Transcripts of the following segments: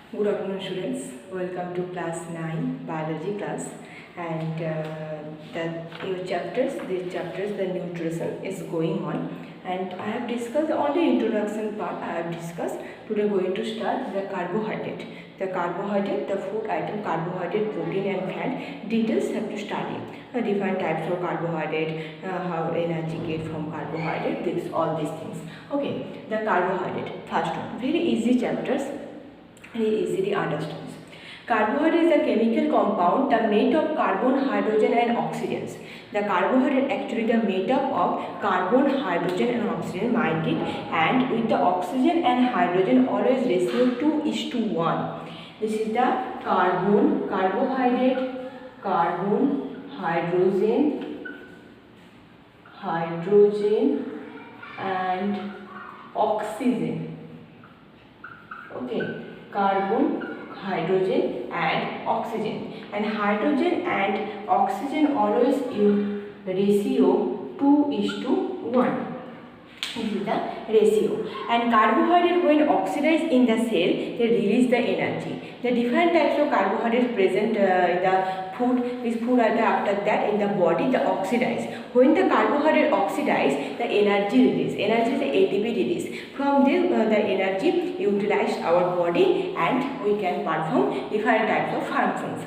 Good afternoon, students. Welcome to class 9 biology class, and this chapters, the nutrition is going on, and I have discussed on the introduction part. I have discussed. Today going to start the carbohydrate. The food item, carbohydrate, protein, and fat. Details have to study. Different types of carbohydrate, how energy get from carbohydrate. All these things. Okay, the carbohydrate. First one, very easy chapters. Easily understands. Carbohydrate is a chemical compound that made of carbon, hydrogen and oxygens. The carbohydrate actually the made up of carbon, hydrogen and oxygen, mind it, and with the oxygen and hydrogen always ratio 2:1. This is the carbohydrate, hydrogen and oxygen. Okay, carbon, hydrogen and oxygen, and hydrogen and oxygen always in ratio 2:1. This is the ratio. And carbohydrate when oxidized in the cell, they release the energy. The different types of carbohydrates present in the food. This food are after that in the body the oxidized. When the carbohydrate oxidized, the energy release. Energy is the ATP release. From this the energy utilized our body, and we can perform different types of functions.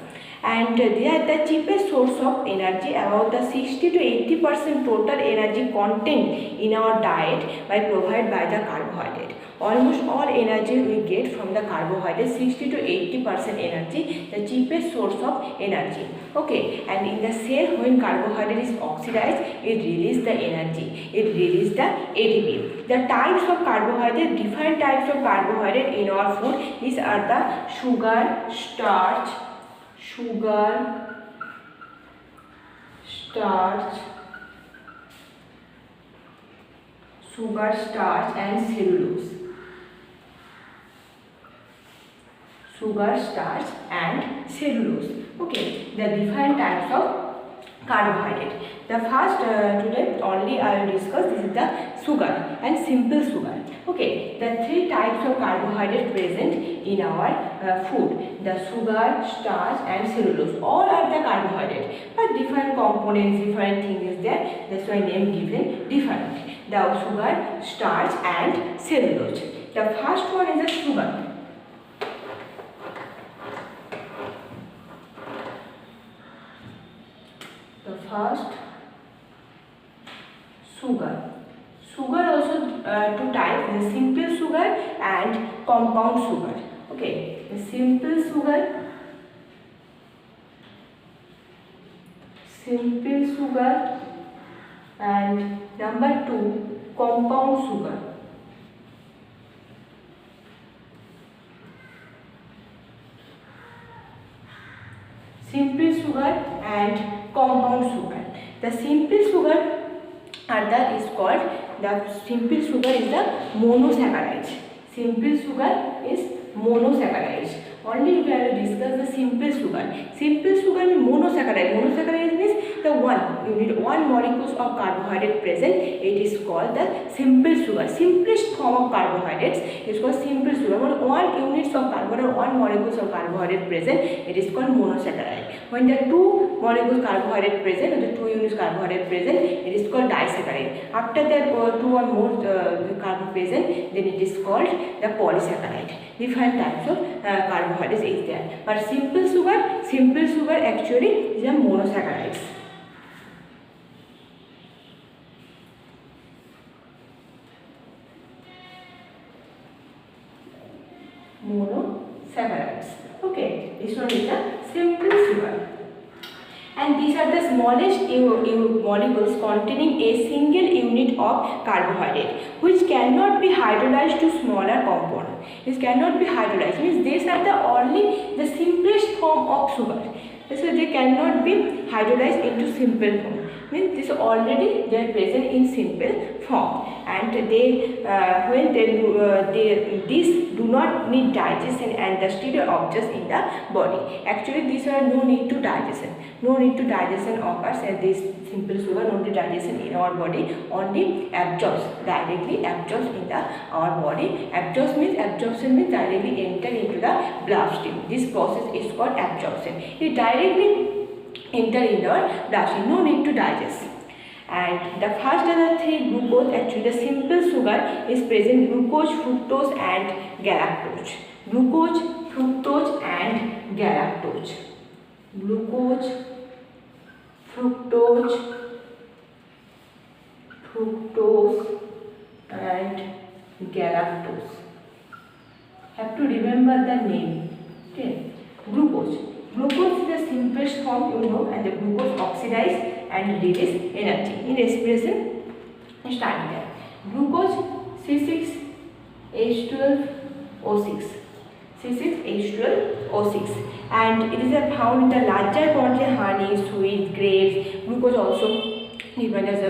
And they are the cheapest source of energy. About the 60 to 80% total energy content in our diet by provided by the carbohydrate. Almost all energy we get from the carbohydrate, 60 to 80% energy, the cheapest source of energy. Okay, and in the cell when carbohydrate is oxidized, it releases the energy, it releases the ATP. The types of carbohydrate, different types of carbohydrate in our food, these are the sugar, starch, and cellulose. Okay, the different types of carbohydrate. The first today only I will discuss. This is the sugar and simple sugar. Okay, the three types of carbohydrate present in our food: the sugar, starch and cellulose. All are the carbohydrate, but different components, different things is there. That's why name given different. The sugar, starch and cellulose. The first one is the sugar. The first sugar. Sugar also two types: the simple sugar and compound sugar. Okay, the simple sugar and number 2 compound sugar. Simple sugar and compound sugar. The simple sugar is called, the simple sugar is the monosaccharides. Simple sugar is monosaccharides. Only we have to discuss the simple sugar. Simple sugar means monosaccharide. Monosaccharide means the you need one molecules of carbohydrate present. It is called the simple sugar. Simplest form of carbohydrates is called simple sugar. When one units of carbohydrate, one molecules of carbohydrate present, it is called monosaccharide. When the two molecules carbohydrate present, or the 2 units carbohydrate present, it is called disaccharide. After that 2 or more carbon present, then it is called the polysaccharide. Different types of carbohydrates is there, but simple sugar actually is a monosaccharides. Okay, this one is the simple sugar. And these are the smallest molecules containing a single unit of carbohydrate, which cannot be hydrolyzed to smaller components. This cannot be hydrolyzed, means these are the only the simplest form of sugar. So they cannot be hydrolyzed into simple form. means this already they are present in simple form, and they when these do not need digestion and the sterile objects in the body. Actually these are no need to digestion. No need to digestion occurs at this simple sugar, no need to digestion in our body, only absorbs, directly absorbs in the our body. Absorption means directly enter into the bloodstream. This process is called absorption. It directly enter in our bloodstream, no need to digest. And the first are the three glucose. Actually the simple sugar is present glucose, fructose and galactose. Glucose, fructose and galactose. Glucose, fructose and galactose. Have to remember the name. Okay. Glucose. Glucose is the simplest form, you know, and the glucose oxidize and release energy. In respiration, starting there. Glucose C6H12O6. C6H12O6, and it is found in the larger quantity honey, sweet, grapes. Glucose also even as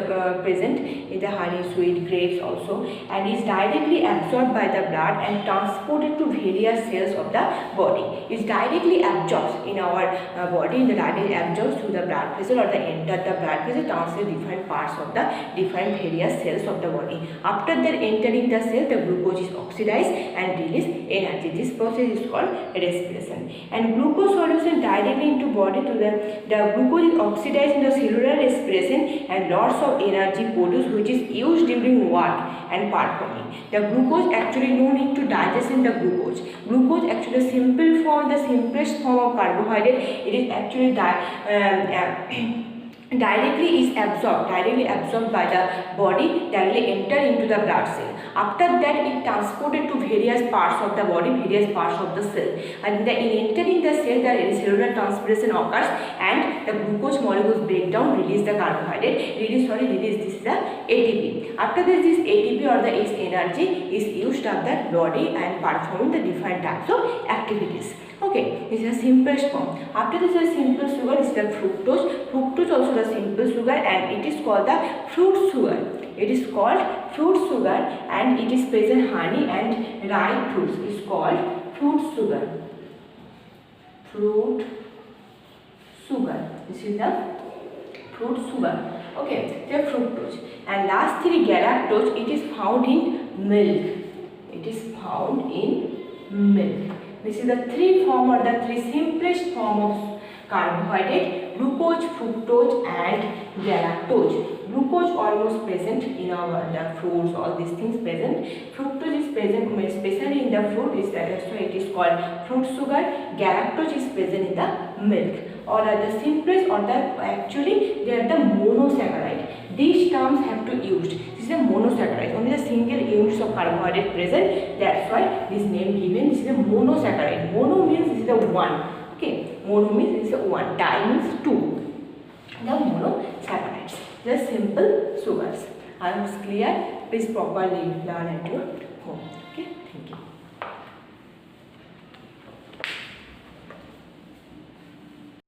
present in the honey, sweet, grapes also, and is directly absorbed by the blood and transported to various cells of the body. Is directly absorbed in our body, the directly absorbed through the blood vessel or the enter the blood vessel, transfer different parts of the different various cells of the body. After that entering the cell, the glucose is oxidized and release energy. This process is called respiration. And glucose solution directly into body to the glucose is oxidized in the cellular respiration and lots of energy produced, which is used during work and performing. The glucose actually no need to digest in the glucose. Glucose actually simple form, the simplest form of carbohydrate. It is actually directly is absorbed by the body, directly enter into the blood cell. After that it transported to various parts of the body, various parts of the cell, and in entering the cell the cellular transpiration occurs and the glucose molecules break down, release the carbohydrate, release this is the ATP. After this ATP or this energy is used of the body and performing the different types of activities. Okay, this is the simplest form. After this is simple sugar is the fructose. Fructose also the simple sugar, and it is called the fruit sugar. It is called fruit sugar, and it is present honey and ripe fruits. It is called fruit sugar. Fruit sugar. This is the fruit sugar. Okay, the fructose. And last three galactose. It is found in milk. It is found in milk. This is the three form or the three simplest form of carbohydrate: glucose, fructose and galactose. Glucose almost present in our the fruits, all these things present. Fructose is present especially in the fruit, is that's why it is called fruit sugar. Galactose is present in the milk. Or the simplest or the actually they are the monosaccharide. These terms have to used. This is a monosaccharide. Only the single units of carbohydrate present. That's why this name given. This is a monosaccharide. Mono means this is the one. Okay. Mono means this is one. Di means two. The monosaccharides. The simple sugars. I am clear. Please properly learn at your home.